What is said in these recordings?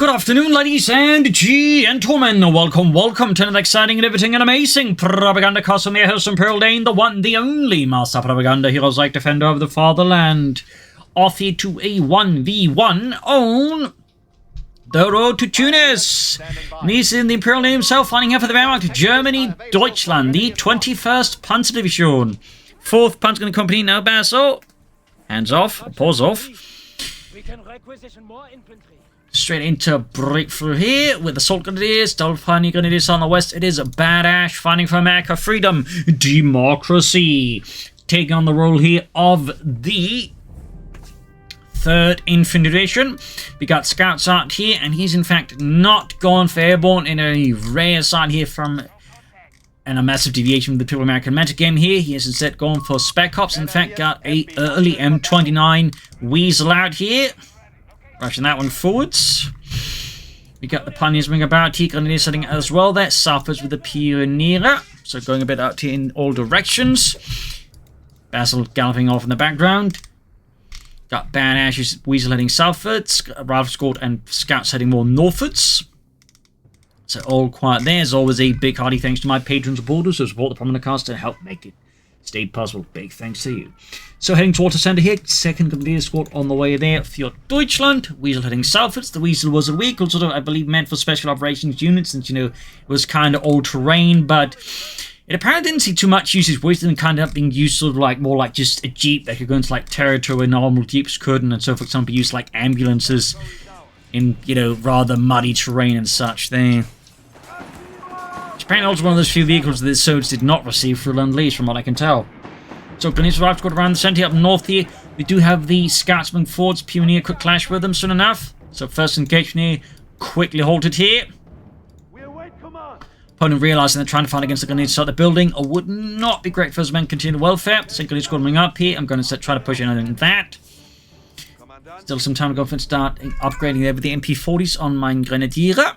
Good afternoon, ladies and gentlemen. Welcome to another exciting and everything and amazing Propagandacast from your host Imperial Dane, the one, the only master propaganda heroes like defender of the fatherland. Off here to a 1v1 on the road to Tunis. And he's in the Imperial name himself, finding out for the Wehrmacht, Germany, Deutschland, the 21st Panzer Division. 4th Panzer Company, now Basso. Hands off, pause off. We can requisition more infantry. Straight into breakthrough here with Assault Grenadiers, Double Pioneer Grenadiers on the west. It is Badash, fighting for America, freedom, democracy. Taking on the role here of the 3rd Infantry Division. We got Scouts out here, and he's in fact not gone for airborne in a rare side here from and a massive deviation from the typical American metagame here. He has instead gone for Spec Ops. In fact, got a early M29 Weasel out here. Rushing that one forwards. We got the Pioneers moving about here. Grenadiers setting as well there. Southwards with the Pioneer. So going a bit out here in all directions. Basil galloping off in the background. Got Badash's Weasel heading southwards. Rifle Squad and Scouts heading more northwards. So all quiet there. As always, a big hearty thanks to my patrons and supporters who support the Propagandacaster to help make it stay possible. Big thanks to you. So heading towards the centre here, 2nd Grenadier Squad on the way there for Deutschland. Weasel heading southwards. The Weasel was a vehicle sort of, I believe, meant for special operations units, since, you know, it was kind of all-terrain, but it apparently didn't see too much usage. Weasel didn't kind of being used sort of like more like just a jeep that could go into like territory where normal jeeps couldn't, and so for example use like ambulances in, you know, rather muddy terrain and such there. Apparently also one of those few vehicles that the soldiers did not receive through Lend-Lease, from what I can tell. So Grenadiers arrived, got around the centre up north here. We do have the Scouts moving forwards. Pioneer quick clash with them soon enough. So first engagement here, quickly halted here. Opponent realising they're trying to fight against the Grenadiers inside the building. It would not be great for his men continuing welfare. Second Grenadier squad coming up here. I'm going to try to push in on that. Still some time to go for start upgrading there with the MP40s on my Grenadier.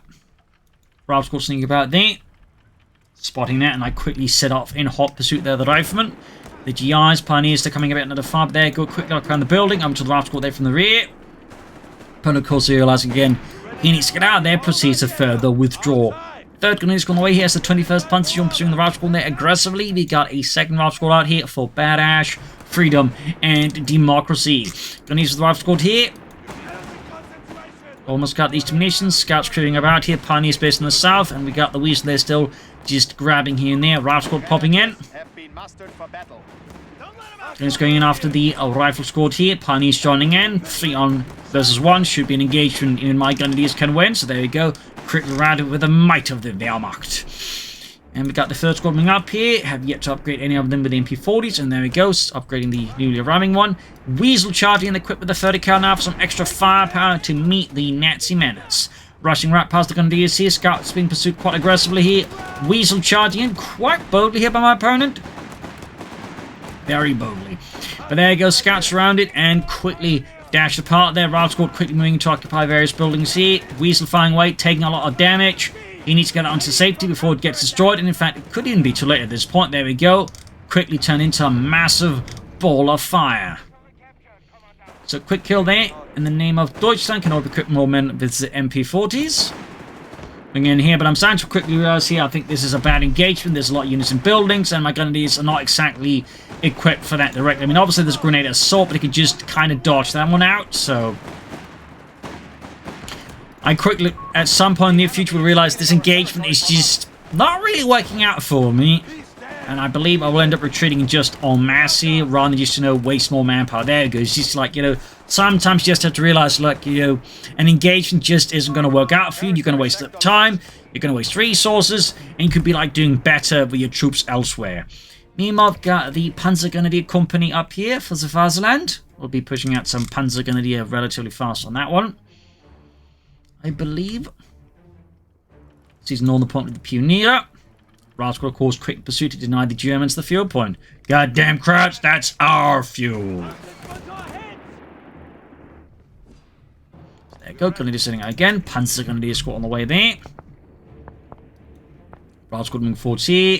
Ralph squad thinking about there. Spotting that, and I quickly set off in hot pursuit there, the Riflemen. The GIs, Pioneers, they're coming a bit another far there. Go quickly around the building. I'm to the Rifle squad there from the rear. Opponent, of course, realising again he needs to get out there, proceeds to further withdraw. 3rd Grenadier squad on the way here. It's the 21st Panzer Division pursuing the Rifle squad there aggressively. We got a 2nd Rifle squad out here for Badash, freedom, and democracy. Grenadiers with the Rifle squad here. Almost got these terminations. Scouts creeping about here. Pioneers based in the south, and we got the Weasel there still just grabbing here and there. Rifle squad popping in. It's going in after the Rifle squad here. Pioneers joining in. 3 on versus 1. Should be an engagement. Even my Grenadiers can win. So there we go. Quickly routed with the might of the Wehrmacht. And we got the 3rd squad coming up here. Have yet to upgrade any of them with the MP40s. And there we go. Upgrading the newly arriving one. Weasel charging and equipped with the 30 cal now for some extra firepower to meet the Nazi menace. Rushing right past the Grenadiers here. Scouts being pursued quite aggressively here. Weasel charging in quite boldly here by my opponent. Very boldly. But there you go. Scouts around it and quickly dash apart there. Rifle squad quickly moving to occupy various buildings here. Weasel firing away, taking a lot of damage. He needs to get onto safety before it gets destroyed. And in fact, it could even be too late at this point. There we go. Quickly turn into a massive ball of fire. So quick kill there in the name of Deutschland. Can also equip more men with the MP40s. Bring in here, but I'm starting to quickly realize here I think this is a bad engagement. There's a lot of units in buildings, and my Grenadiers are not exactly equipped for that directly. I mean, obviously there's Grenade Assault, but it can just kind of dodge that one out, so I quickly, at some point in the near future, will realize this engagement is just not really working out for me. And I believe I will end up retreating just en masse here, rather than just, you know, waste more manpower. There it goes. It's just like, you know, sometimes you just have to realize, look, you know, an engagement just isn't going to work out for you. You're going to waste time, you're going to waste resources, and you could be, like, doing better with your troops elsewhere. Meanwhile, I've got the Panzer Grenadier Company up here for the Fatherland. We'll be pushing out some Panzer Grenadier relatively fast on that one, I believe. Sees an northern point with the Pioneer. Rascal, of course, quick pursuit to deny the Germans the fuel point. Goddamn Krauts, that's our fuel. There you go, Grenadier sitting out again. Panzer Grenadier squad on the way there. Rascal moving forward here.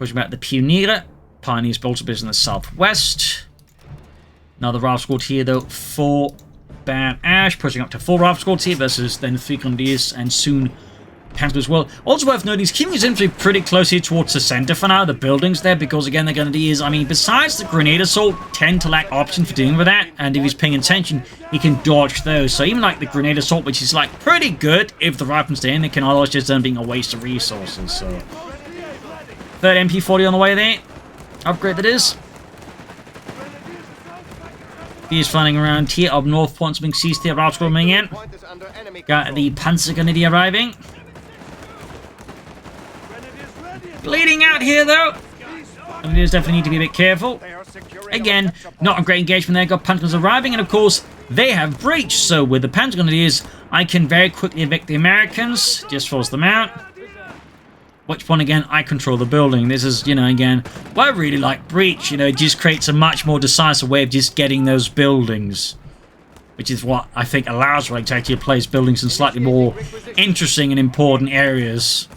Pushing back the Pioneer. Pioneers bolted in the southwest. Now the Rascal squad here, though, for Bad Ash, pushing up to 4 rifle squads here versus then 3 grenadiers and soon Panzer as well. Also worth noting, he's keeping his infantry pretty close here towards the center for now, the buildings there, because again, the grenadiers, I mean, besides the grenade assault, tend to lack option for dealing with that, and if he's paying attention, he can dodge those. So even like the grenade assault, which is like pretty good if the riflemen stay in, it can otherwise just end up being a waste of resources. So, third MP40 on the way there. Upgrade that is. He's flying around here up north, points being seized here, routes coming in. Got the Panzer Grenadier arriving. Bleeding out here though. Grenadiers definitely need to be a bit careful. Again, not a great engagement there. Got Panzers arriving, and of course, they have breached. So with the Panzer Grenadiers, I can very quickly evict the Americans. Just force them out. Which point again, I control the building. This is, you know, again, why I really like breach. You know, it just creates a much more decisive way of just getting those buildings. Which is what I think allows Reg to actually place buildings in slightly more interesting and important areas.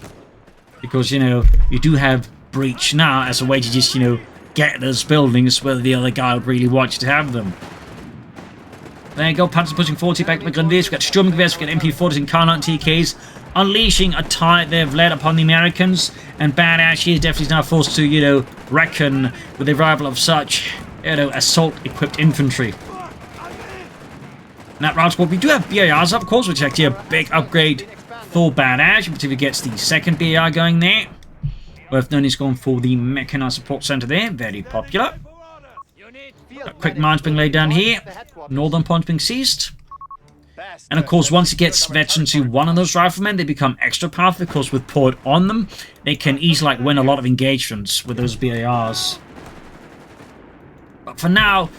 Because, you know, you do have breach now as a way to just, you know, get those buildings whether the other guy would really want you to have them. There you go, Panzers pushing 40 back to the Grenadiers. We've got Sturm Gewehrs, we've got MP40s and Carnot TKs. Unleashing a tide they've led upon the Americans. And Bad Ash is definitely now forced to, you know, reckon with the arrival of such, you know, assault-equipped infantry. And that route squad, we do have BARs, of course, which is actually a big upgrade for Bad Ash, particularly gets the second BAR going there. Worth noting he's going for the Mechanized Support Center there, very popular. Got quick mines being laid down here. Northern points being seized. And of course, once it gets veterans to one of those riflemen, they become extra powerful because with port on them, they can easily like win a lot of engagements with those BARs. But for now,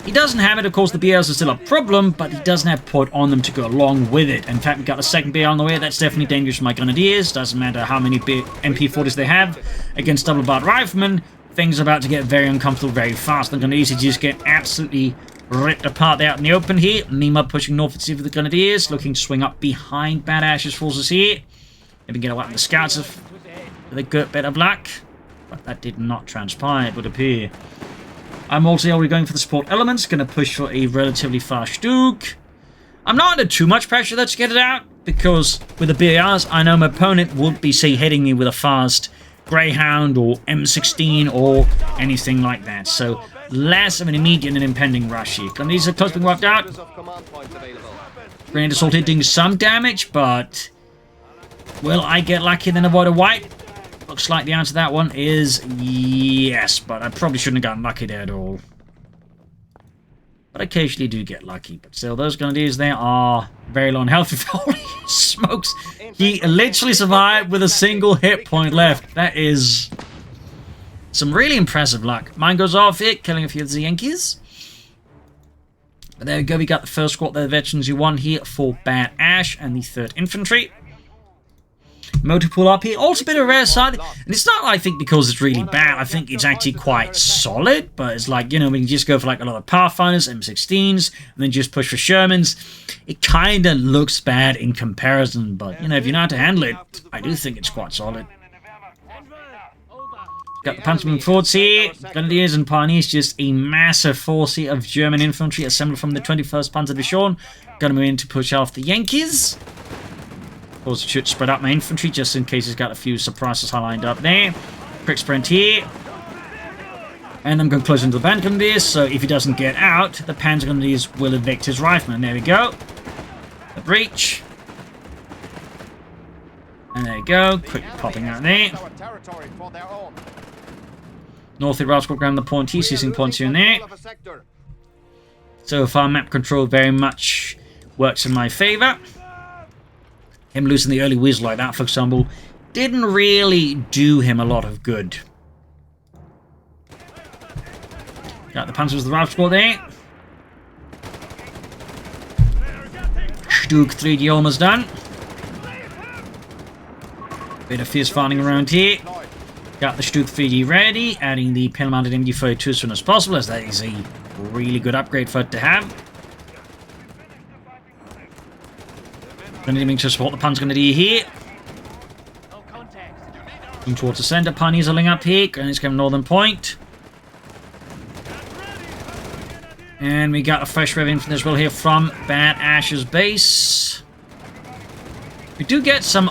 he doesn't have it. Of course, the BARs are still a problem, but he doesn't have port on them to go along with it. In fact, we got a second BAR on the way. That's definitely dangerous for my Grenadiers. Doesn't matter how many MP40s they have against double-barred riflemen. Things are about to get very uncomfortable very fast. The Grenadiers just get absolutely ripped apart out in the open here. Nima pushing north to see for the Grenadiers, looking to swing up behind Bad Ash's forces here. Maybe get away from the scouts with a good bit of luck. But that did not transpire, it would appear. I'm also already going for the support elements, going to push for a relatively fast Duke. I'm not under too much pressure though to get it out, because with the BARs, I know my opponent would be, say, hitting me with a fast Greyhound or M16 or anything like that. So less of an immediate and impending rush here. These are close being wiped out. Grenade assault doing some damage, but will I get lucky then avoid a wipe? Looks like the answer to that one is yes, but I probably shouldn't have gotten lucky there at all. But I occasionally do get lucky. But still, those Grenadiers there are very low on health. Holy smokes! He literally survived with a single hit point left. That is some really impressive luck. Mine goes off here, killing a few of the Yankees. But there we go. We got the first squad there, the veterans who won here for Bad Ash and the 3rd Infantry. Motor pull up here, also a bit of a rare side, and it's not, I think, because it's really bad. I think it's actually quite solid, but it's like, you know, we can just go for like a lot of Pathfinders, M16s, and then just push for Shermans. It kind of looks bad in comparison, but, you know, if you know how to handle it, I do think it's quite solid. Got the Panzer forwards here, Grenadiers and Pioneers, just a massive force here of German infantry assembled from the 21st Panzer Division. Gonna move in to push off the Yankees. Of course, I should spread out my infantry just in case he's got a few surprises lined up there. Quick sprint here. And I'm going close into the Panzer Grenadiers, so if he doesn't get out, the Panzer Grenadiers will evict his riflemen. There we go. The breach. And there you go. Quick popping out there. Northern routes will grab the point here, seizing points here and there. So far, map control very much works in my favour. Him losing the early weasel like that, for example, didn't really do him a lot of good. Got the Panzers of the rifle squad there. Stuke 3D almost done. Bit of fierce fighting around here. Got the Stuke 3D ready, adding the pin-mounted MG42 as soon as possible, as that is a really good upgrade for it to have. Continuing to support the Panzer Grenadier here. Looking towards the center. Pioneers are linked up here. Grenadiers coming northern point. And we got a fresh rev infantry as well here from Bad Ash's base. We do get some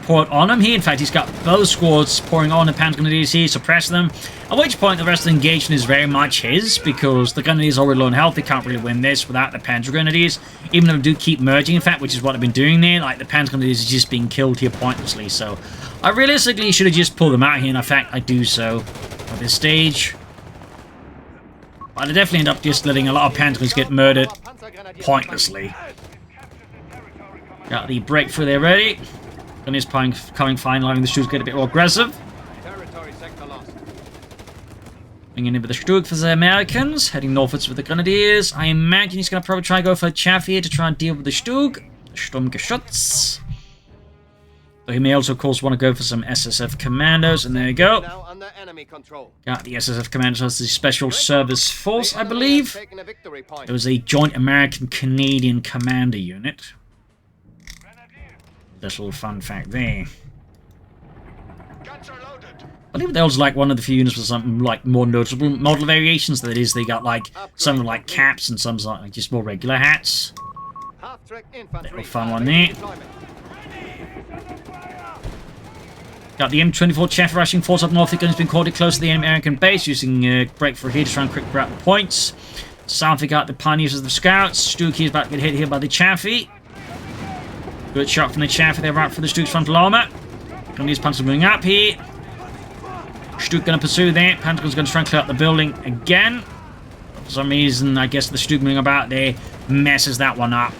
poured on him here. In fact, he's got both squads pouring on the Panther Grenadiers here, suppress them. At which point the rest of the engagement is very much his, because the Grenadiers are already low on health. They can't really win this without the Panther Grenadiers, even though they do keep merging, in fact, which is what they've been doing there. Like, the Panther Grenadiers are just being killed here pointlessly, so I realistically should have just pulled them out here, and in fact, I do so at this stage. But I definitely end up just letting a lot of Panthers get murdered pointlessly. Got the breakthrough there ready. And he's coming fine, allowing the Stugs to get a bit more aggressive. Bringing in with the Stug for the Americans, heading northwards with the Grenadiers. I imagine he's going to probably try and go for a chaff here to try and deal with the Stug. Sturmgeschütz. So he may also, of course, want to go for some SSF commandos, and there you go. Got the SSF commandos as the Special Service Force, I believe. It was a joint American-Canadian commander unit. Little fun fact there. I believe that was like one of the few units with some like more notable model variations. That is, they got like some like caps and some like just more regular hats. Little fun one there. Got the M24 Chaff rushing force up north. The gun's been corded close to the American base, using breakthrough here to try and quick grab the points. South we got the Pioneers of the Scouts. Stuki is about to get hit here by the Chaffee. Good shot from the Chaffee there, right for the Stug's frontal armor. And these Panthers moving up here. Stug going to pursue there. Panther's going to try and clear up the building again. For some reason, I guess the Stug moving about there messes that one up.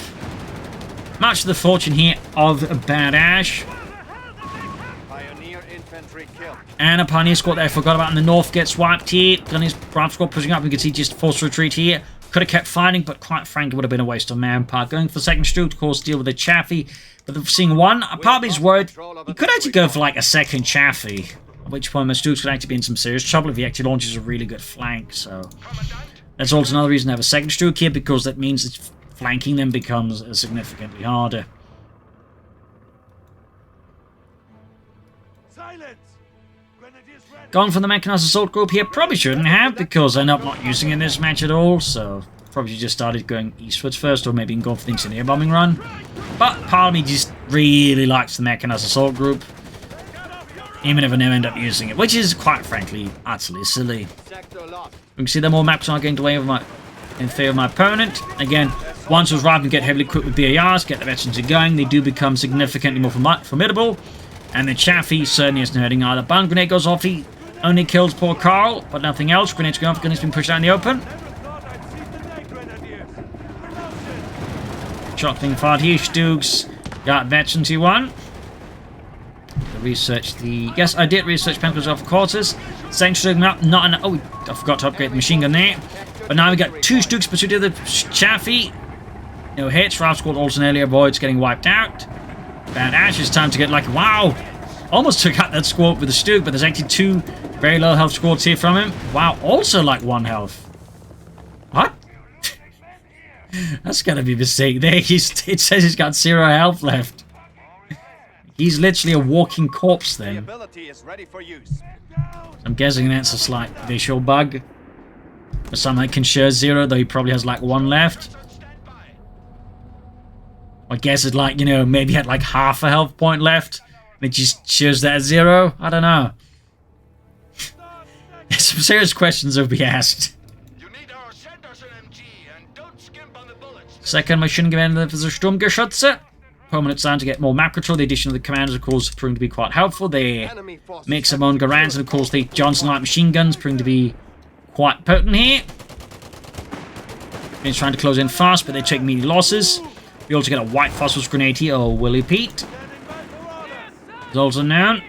Much to the fortune here of Bad Ash. And a Pioneer squad that I forgot about in the north gets wiped here. Gunny's Brave squad pushing up. You can see just forced retreat here. Could have kept fighting, but quite frankly, would have been a waste of manpower. Going for the second Stug to, of course, deal with the Chaffee. But seeing one, part of me's worried he could actually go for like a second Chaffee. At which point, my Stugs could actually be in some serious trouble if he actually launches a really good flank. So that's also another reason to have a second Stug here, because that means that flanking them becomes significantly harder. Gone for the mechanized assault group here. Probably shouldn't have, because I end up not using it in this match at all. So probably just started going eastwards first, or maybe go for the engineer bombing run. But part of me just really likes the mechanized assault group, even if I never end up using it, which is quite frankly utterly silly. We can see that more maps are getting away with in favor of my opponent. Again, once those rifles get heavily equipped with BARs, get the veterans going, they do become significantly more formidable. And the Chaffee certainly isn't hurting either. Bomb grenade goes off, he only kills poor Carl, but nothing else. Grenades going off, Grenades been pushed out in the open. Shocking fired here, Stugs got veterans he won. Research the... Yes, I did research Panthers Alpha Quarters. Second Stug up, not enough. Oh, I forgot to upgrade the machine gun there. But now we got two Stugs pursued of the Chaffee. No hits. Ralph squad also nearly avoids getting wiped out. Bad Ash, it's time to get like... Wow! Almost took out that squad with the Stug, but there's actually two very low health squads here from him. Wow, also like 1 health. What? That's gotta be a mistake there. It says he's got 0 health left. He's literally a walking corpse then. I'm guessing that's a slight visual bug. Or something that can share 0, though he probably has like 1 left. I guess it like, you know, maybe had like half a health point left. And it just shows that as 0. I don't know. Some serious questions will be asked. Second machine gun for the Sturmgeschütze. Permanent time to get more map control. The addition of the commanders, of course, proving to be quite helpful. They mix among Garans, and of course the Johnson light machine guns proving to be quite potent here. They're trying to close in fast, but they take meaty losses. We also get a white phosphorus grenade here, or Willie Pete. It's also known.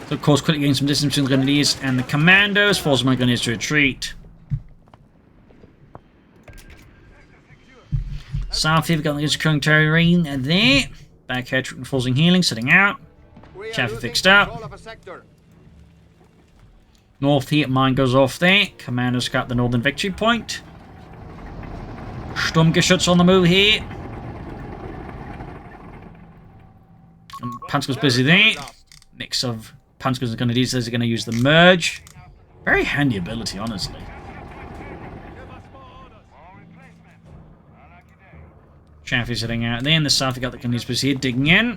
So, of course, quickly getting some distance between the Grenadiers and the Commandos, forcing my Grenadiers to retreat. South here, we've got the current terrain there. Back here, reinforcing healing, setting out. Chaffee fixed up. North here, mine goes off there. Commandos got the northern victory point. Sturmgeschütz on the move here. And Panzer's busy there. Mix of Panzer's and Grenadiers are going to use the merge. Very handy ability, honestly. Chaffee sitting out there. In the south, we got the Canadians here digging in.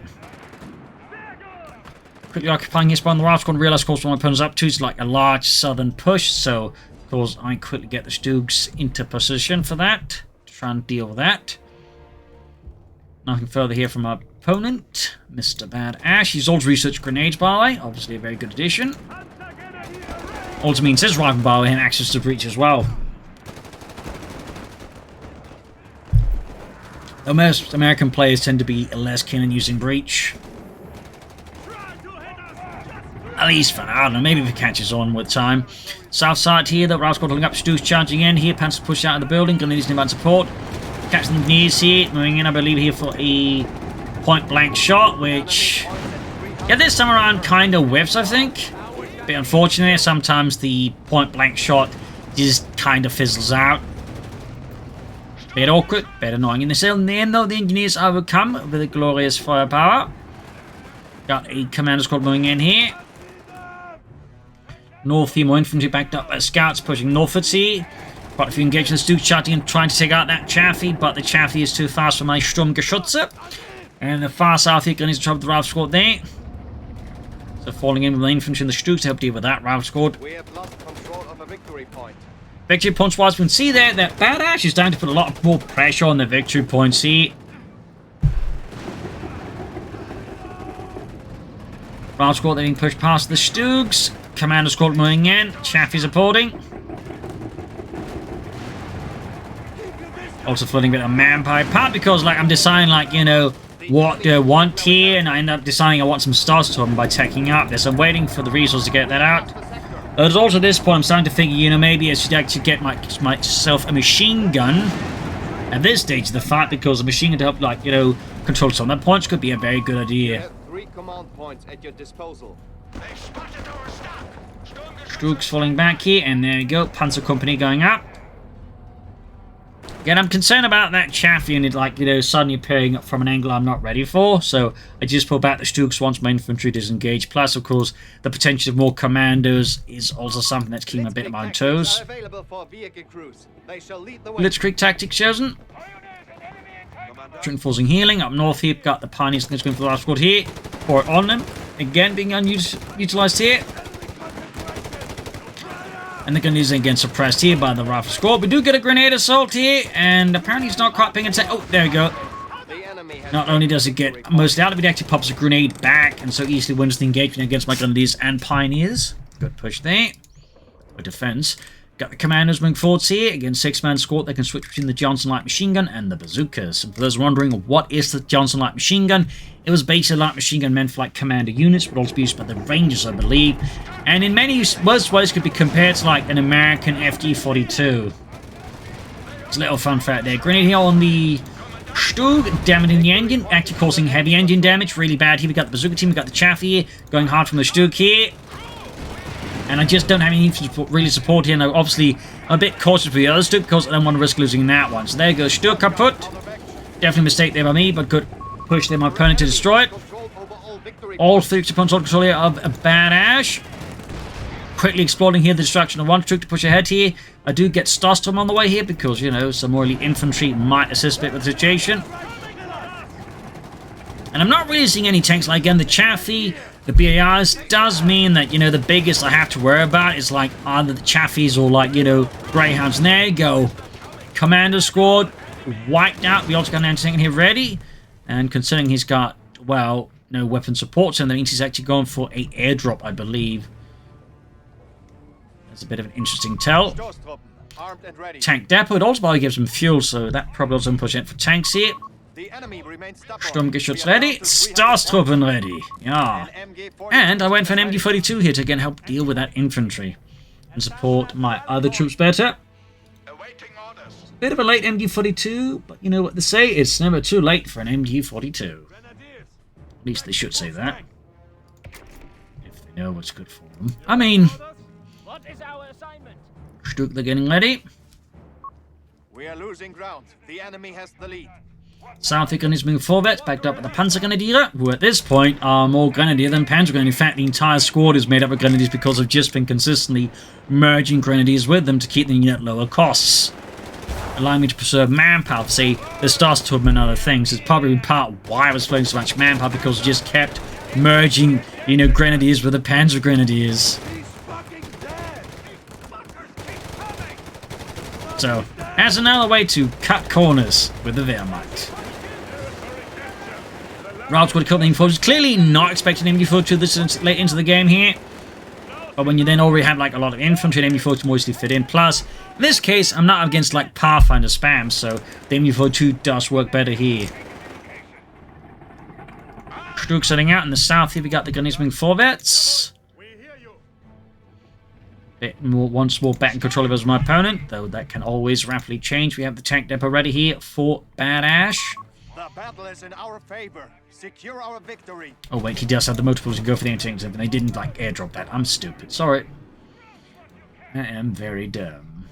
Quickly occupying his spot on the right squad. Realize, of course, what my opponent's up to is like a large southern push. So, of course, I quickly get the Stoogs into position for that. To try and deal with that. Nothing further here from our opponent, Mr. Bad Ash. He's also researched grenades, by the way. Obviously, a very good addition. Also means his rifle, by the way, and access to breach as well. Though most American players tend to be less keen on using breach. At least for now, I don't know, maybe if it catches on with time. South side here, the Rouse holding up, Stoogs charging in here, Panzer push out of the building, gonna need some advanced support. Catching the knees here, moving in, I believe, here for a point-blank shot, which, yeah, this time around kind of whiffs, I think. Bit unfortunate, sometimes the point-blank shot just kind of fizzles out. Bit awkward, bit annoying. In the end, though, the engineers overcome with a glorious firepower. Got a commander squad moving in here. North here, more infantry backed up by scouts pushing northwards here. Quite a few engagements, Stoogs charging and trying to take out that Chaffee, but the Chaffee is too fast for my Sturmgeschütze. And the far south here, going to trouble the Ralph squad there. So falling in with the infantry and the Stoogs to help deal with that Ralph squad. We have lost control of a victory point. Victory points wise, we can see there that Bad Ash is starting to put a lot more pressure on the victory points here. Ralph squad being pushed past the Stoogs. Commander squad moving in. Chaffee supporting. Also flooding a bit of manpower, part because like I'm deciding like, you know, what do I want here, and I end up deciding I want some stars to them by taking out this. I'm waiting for the resource to get that out. There's also this point I'm starting to think, you know, maybe I should actually get myself a machine gun at this stage of the fight, because a machine gun to help, like, you know, control some of the points could be a very good idea. You have 3 command points at your disposal. Stoogs falling back here, and there we go, Panzer Company going up. Again, I'm concerned about that Chaffee unit, like, you know, suddenly appearing from an angle I'm not ready for, so I just pull back the Stoogs once my infantry disengage. Plus, of course, the potential of more commandos is also something that's keeping a bit of my toes. Blitzkrieg tactics chosen. Reinforcing healing. Up north here, got the Pioneers going for the last squad here. Or on them. Again, being unutilized here. And the Gunners again suppressed here by the rifle squad. We do get a grenade assault here, and apparently it's not quite paying attention. Oh, there we go. Not only does it get most out of it, actually pops a grenade back, and so easily wins the engagement against my Gunners and Pioneers. Good push there. Good defense. Got the commandos moving forwards here. Again, 6-man squad. They can switch between the Johnson light machine gun and the bazookas. And for those wondering, what is the Johnson light machine gun? It was basically a light machine gun meant for like commander units, but also be used by the Rangers, I believe. And in many most ways could be compared to like an American FD-42. It's a little fun fact there. Grenade here on the Stug, damaging the engine, actually causing heavy engine damage. Really bad here. We got the bazooka team, we got the Chaffee here, going hard from the Stug here. And I just don't have any really support here. And obviously, I'm a bit cautious with the other Stug because I don't want to risk losing that one. So there goes Stug kaput. Definitely a mistake there by me, but good push there, my opponent to destroy it. All 3 upon control here of a Bad Ash. Quickly exploiting here the destruction of one Stug to push ahead here. I do get Starstorm on the way here because, you know, some more elite infantry might assist a bit with the situation. And I'm not really seeing any tanks. Like, again, the Chaffee, the BARs does mean that, you know, the biggest I have to worry about is, like, either the Chaffies or, like, you know, Greyhounds. And there you go. Commander squad wiped out. We also got an anti-tank here ready. And considering he's got, well, no weapon support, so that means he's actually going for a airdrop, I believe. That's a bit of an interesting tell. Tank depot. It also probably gives him fuel, so that probably also push it for tanks here. Sturmgeschütz ready. Starstruppen ready. Yeah. And I went for an MG42 here to again help deal with that infantry and support my other troops better. Bit of a late MG42, but you know what they say, it's never too late for an MG42. At least they should say that. If they know what's good for them. I mean, Stug, they're getting ready. We are losing ground. The enemy has the lead. South grenadiers moving forward, backed up by the Panzer Grenadier, who at this point are more Grenadier than Panzer Grenadier. In fact, the entire squad is made up of Grenadiers because I've just been consistently merging Grenadiers with them to keep the unit at lower costs, allowing me to preserve manpower. See, the stars to them and other things. It's probably part of why I was flowing so much manpower, because I just kept merging, you know, Grenadiers with the Panzer Grenadiers. So, as another way to cut corners with the Wehrmacht. Route squad cut the infantry. Clearly not expecting MD4 to this late into the game here. But when you then already have like a lot of infantry, the MD4 to mostly fit in. Plus, in this case, I'm not against like Pathfinder spam, so the MD4 does work better here. Strook setting out in the south here. We got the Grenadiers moving forwards. Bit more, once more back in control of as my opponent, though that can always rapidly change. We have the tank depot ready here for Badash. The battle is in our favor. Secure our victory. Oh wait, he does have the multiples to go for the anti-tank, but they didn't like airdrop that. I'm stupid. Sorry. I am very dumb.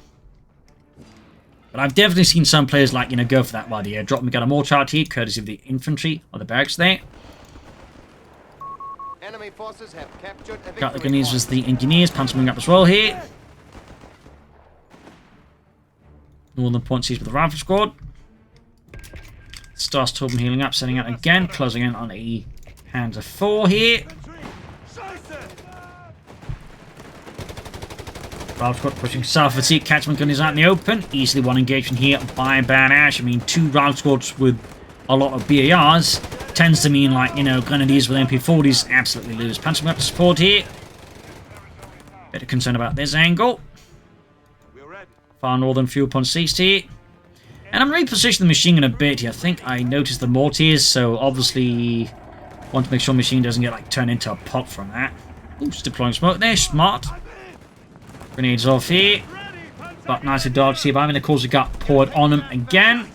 But I've definitely seen some players like, you know, go for that while the airdrop. We got a more chart here, courtesy of the infantry or the barracks there. Enemy forces have captured a Got the victory Grenadiers point. with the engineers, pantsing up as well here. Northern point seized with the rifle squad. Starstorm healing up, setting out again, closing in on a Panzer IV here. Rifle squad pushing south of the catchment gun is out in the open. Easily one engagement here by Badash. I mean, two rifle squads with a lot of BARs tends to mean, like, you know, Grenadiers with MP40s absolutely lose. Panzer up to support here. Bit of concern about this angle. Far northern fuel point ceased here. And I'm repositioning the machine gun a bit here. I think I noticed the mortars, so obviously want to make sure the machine doesn't get like turned into a pot from that. Ooh, just deploying smoke there, smart. Grenades off here. But nicely dodged here, but having the cause of gut poured on them again.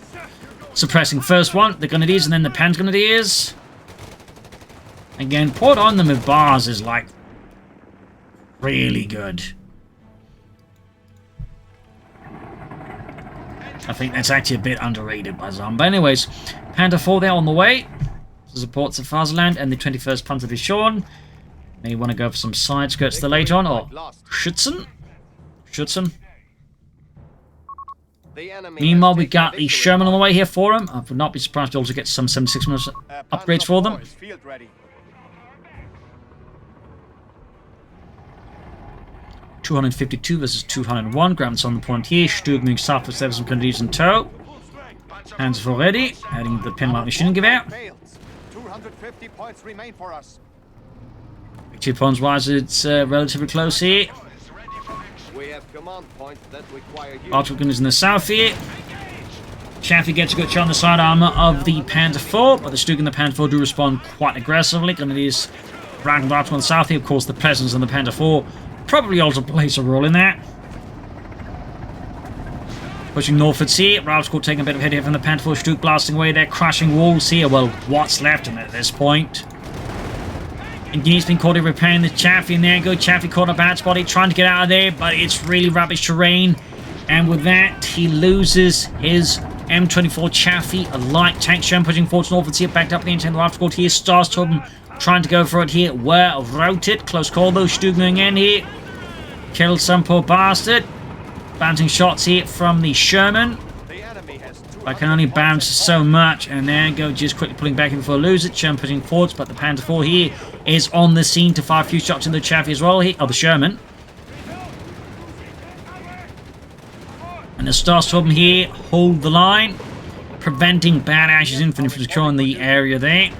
Suppressing first one, the Grenadiers, and then the Panzer Grenadiers. Again, poured on them with bars is like really good. I think that's actually a bit underrated by some. But anyways, Panther 4 there on the way to support the Faserland and the 21st Panzer Division. May want to go for some side skirts there later on, or Schützen. Meanwhile, we got the Sherman on the way here for him. I would not be surprised to also get some 76 minutes upgrades for them. 252 versus 201. Grabs on the point here. Sturg moving south for 7 Grenadiers in tow. Hands for ready. Adding the pin light machine gewehr. 250 points remain for us. 2 points wise, it's relatively close here. We have command points that require you. Artillery is in the south here. Chaffee gets a good shot on the side armor of the Panther 4, but the Stug and the Panther 4 do respond quite aggressively. Grenadiers right and left on the south here. Of course, the Pleasants and the Panther 4 probably also plays a role in that. Pushing northwards here. Ralph Squad taking a bit of a hit here from the Panther 4. Stug blasting away there, crashing walls here. Well, what's left in it at this point? Engineer's been caught in repairing the Chaffee, and there go. Chaffee caught a bad spot. He's trying to get out of there, but it's really rubbish terrain. And with that, he loses his M24 Chaffee, a light tank Sherman pushing forwards northwards here, backed up the intent of the Ralph Squad here. Starstorm trying to go for it here. Well routed. Close call though. Stug moving in here. Killed some poor bastard. Bouncing shots here from the Sherman. I can only bounce so much, and there go, just quickly pulling back in before I lose it. Sherman pushing forwards, but the Panther 4 here is on the scene to fire a few shots in the Chaffee as well here. Oh, the Sherman. And the Starstorm here hold the line, preventing Badash's infantry from securing the area there.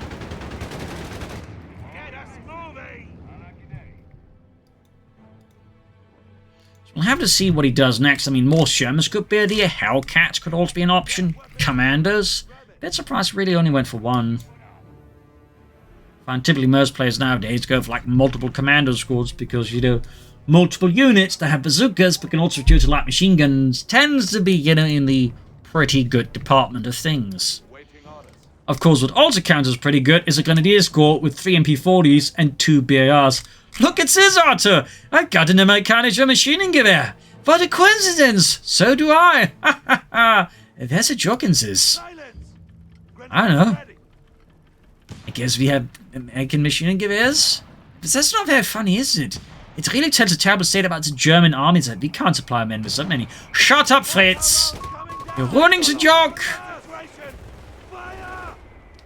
We'll have to see what he does next. I mean, more Shermans could be there. Hellcats could also be an option. Commanders. Bit surprised really only went for one. Find typically most players nowadays go for like multiple commando squads because, you know, multiple units that have bazookas but can also shoot light machine guns tends to be, you know, in the pretty good department of things. Of course, what also counts as pretty good is a Grenadier squad with 3 MP40s and 2 BARs. Look at this, Arthur! I got an Amerikanischer machining gewehr! What a coincidence! So do I! Ha ha ha! There's a joke in this. I don't know. I guess we have American machine gevers. But that's not very funny, is it? It really tells a terrible state about the German army that we can't supply men with so many. Shut up, Fritz! You're ruining the joke!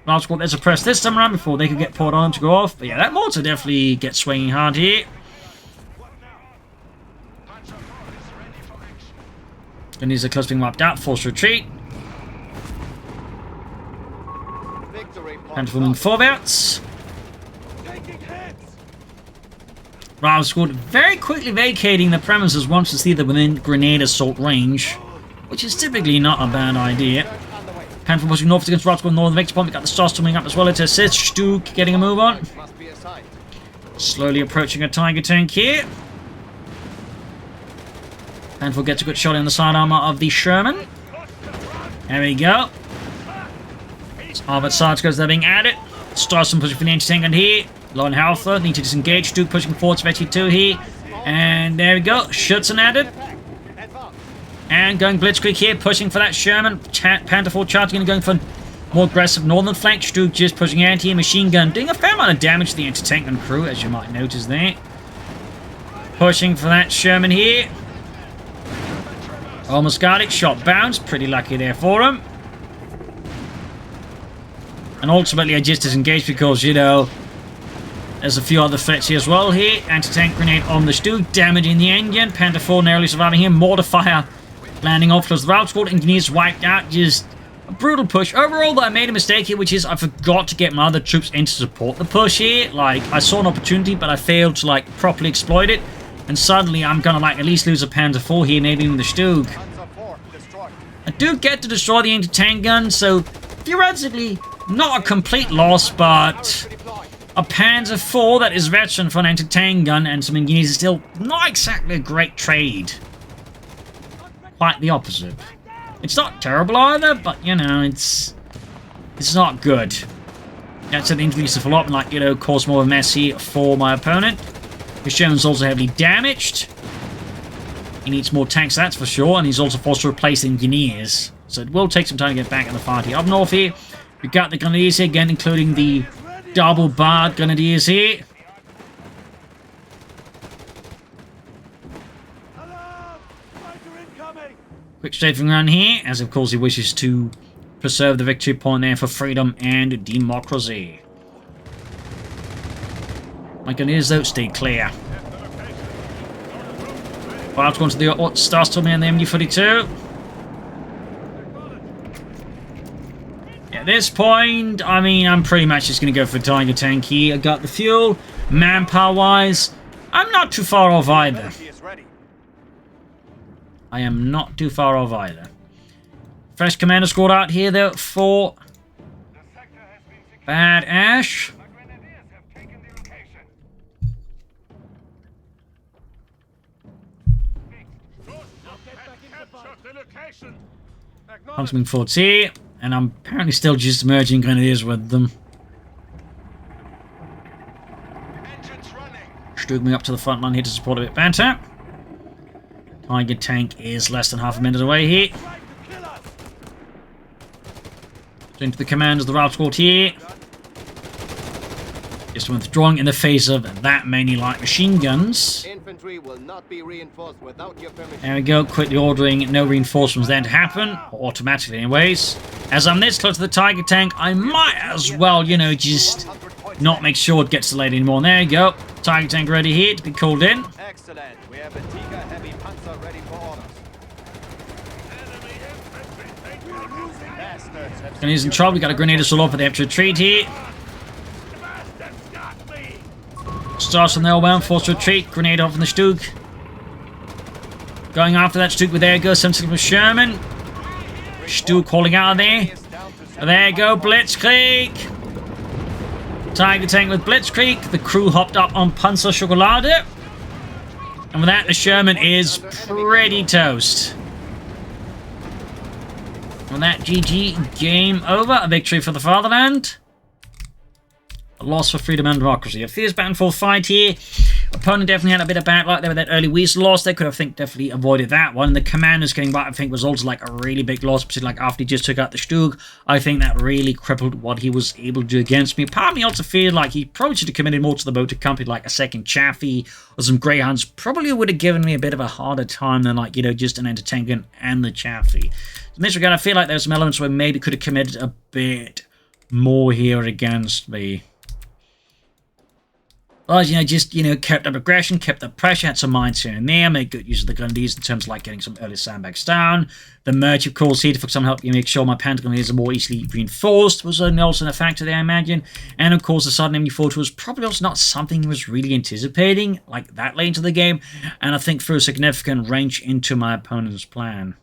Last one, there's a press this time around before they could get poured on to go off. But yeah, that mortar definitely gets swinging hard here. Grenadiers are close being wiped out. Forced retreat. Transforming forwards. Rival squad very quickly vacating the premises once they see they're within grenade assault range, which is typically not a bad idea. Panzer pushing north against Rival squad northern Victor point. We got the stars coming up as well to assist. Stuck getting a move on. Slowly approaching a Tiger tank here. Panzer gets a good shot in the side armor of the Sherman. There we go. Armored sides goes there being added. Starson pushing for the anti-tank on here. Low on health though. Need to disengage. Duke pushing forward, especially 2 here. And there we go. Schutzen added. And going Blitzkrieg here, pushing for that Sherman. Panther 4 charging and going for more aggressive northern flank. Stuke just pushing anti-machine gun, doing a fair amount of damage to the anti-tank gun crew, as you might notice there. Pushing for that Sherman here. Almost got it. Shot bounced. Pretty lucky there for him. And ultimately I just disengaged because, you know, there's a few other threats here as well here. Anti-tank grenade on the Stuke, damaging the engine. Panther 4 narrowly surviving here. Mortar fire landing off close to the route squad. Engineers wiped out. Just a brutal push. Overall, I made a mistake here, which is I forgot to get my other troops in to support the push here. Like, I saw an opportunity, but I failed to, like, properly exploit it. And suddenly I'm gonna, like, at least lose a Panther 4 here, maybe even the Stuke. I do get to destroy the anti-tank gun, so theoretically, not a complete loss, but a Panzer 4 that is veteran for an anti-tank gun and some engineers is still not exactly a great trade. Quite the opposite. It's not terrible either, but, you know, it's not good. That's an injury to follow up and, like, you know, cause more of a mess here for my opponent. The Sherman's also heavily damaged. He needs more tanks, that's for sure, and he's also forced to replace engineers. So it will take some time to get back in the fight here. Up north here, we've got the Grenadiers here, again, including the double-barred Grenadiers here. Quick strafing run here, as of course he wishes to preserve the victory point there for freedom and democracy. My Grenadiers, though, stay clear. Fire's going to the Starstorm and the MG-42. At this point, I mean, I'm pretty much just going to go for Tiger tank here. I got the fuel. Manpower-wise, I'm not too far off either. I am not too far off either. Fresh commander squad out here, though, for Bad Ash. Huntsman forts here, and I'm apparently still just merging Grenadiers with them. Stuke me up to the front line here to support a bit better. Tiger tank is less than half a minute away here. Into the commanders of the route squad here. Just withdrawing in the face of that many light machine guns. Infantry will not be reinforced without your permission. There we go, quickly ordering no reinforcements then to happen, or automatically anyways. As I'm this close to the Tiger tank, I might as well, you know, just not make sure it gets delayed anymore. There you go, Tiger tank ready here to be called in. Excellent. We have a Tiger heavy panzer ready for orders. And he's in trouble. We got a grenade assault off at the after retreat here. Starts on the L1, forced retreat, grenade off in the Stuke. Going after that Stuke with there goes something from Sherman. Stuke calling out of there. There you go, Blitzkrieg. Tiger tank with Blitzkrieg. The crew hopped up on Panzer Schokolade. And with that, the Sherman is pretty toast. With that, GG, game over. A victory for the fatherland. A loss for freedom and democracy. A fierce battlefield fight here. Opponent definitely had a bit of bad luck there with that early Weasel loss. They could have, I think, definitely avoided that one. And the Commanders getting back, I think, was also like a really big loss, particularly like after he just took out the Stug. I think that really crippled what he was able to do against me. Part of me also feel like he probably should have committed more to the boat to company like a second Chaffee or some Greyhounds. Probably would have given me a bit of a harder time than like, just an Entertangan and the Chaffee. In this regard, I feel like there's some elements where maybe could have committed a bit more here against me. But, just, kept up aggression, kept up pressure, had some mines here and there, made good use of the Grenadiers in terms of, like, getting some early sandbags down. The Merch, of course, here to for some help make sure my Pentagon are more easily reinforced was also a factor there, I imagine. And, of course, the sudden enemy force was probably also not something he was really anticipating, like, that late into the game, and I think threw a significant wrench into my opponent's plan.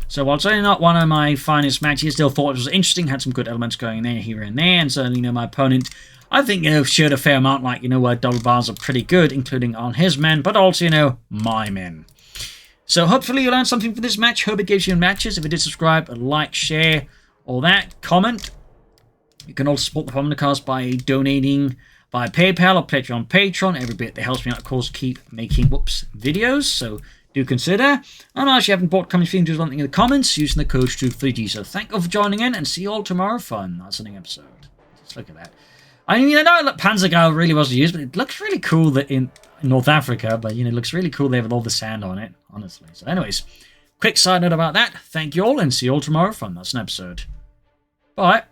So while certainly not one of my finest matches, still thought it was interesting, had some good elements going there, here and there, and certainly, my opponent, I think, showed a fair amount, like, where double bars are pretty good, including on his men, but also, my men. So hopefully you learned something from this match. Hope it gives you matches. If you did, subscribe, like, share, all that, comment. You can also support the Propagandacast by donating via PayPal or Patreon. Every bit that helps me out, of course, keep making, videos, so do consider. And if you haven't bought coming feeling, do something in the comments using the CoH3 3G. So thank you for joining in, and see you all tomorrow for another episode. Let's look at that. I mean, I know Panzergau really wasn't used, but it looks really cool that in North Africa, but, it looks really cool there with all the sand on it, honestly. So anyways, quick side note about that. Thank you all, and see you all tomorrow for another episode. Bye.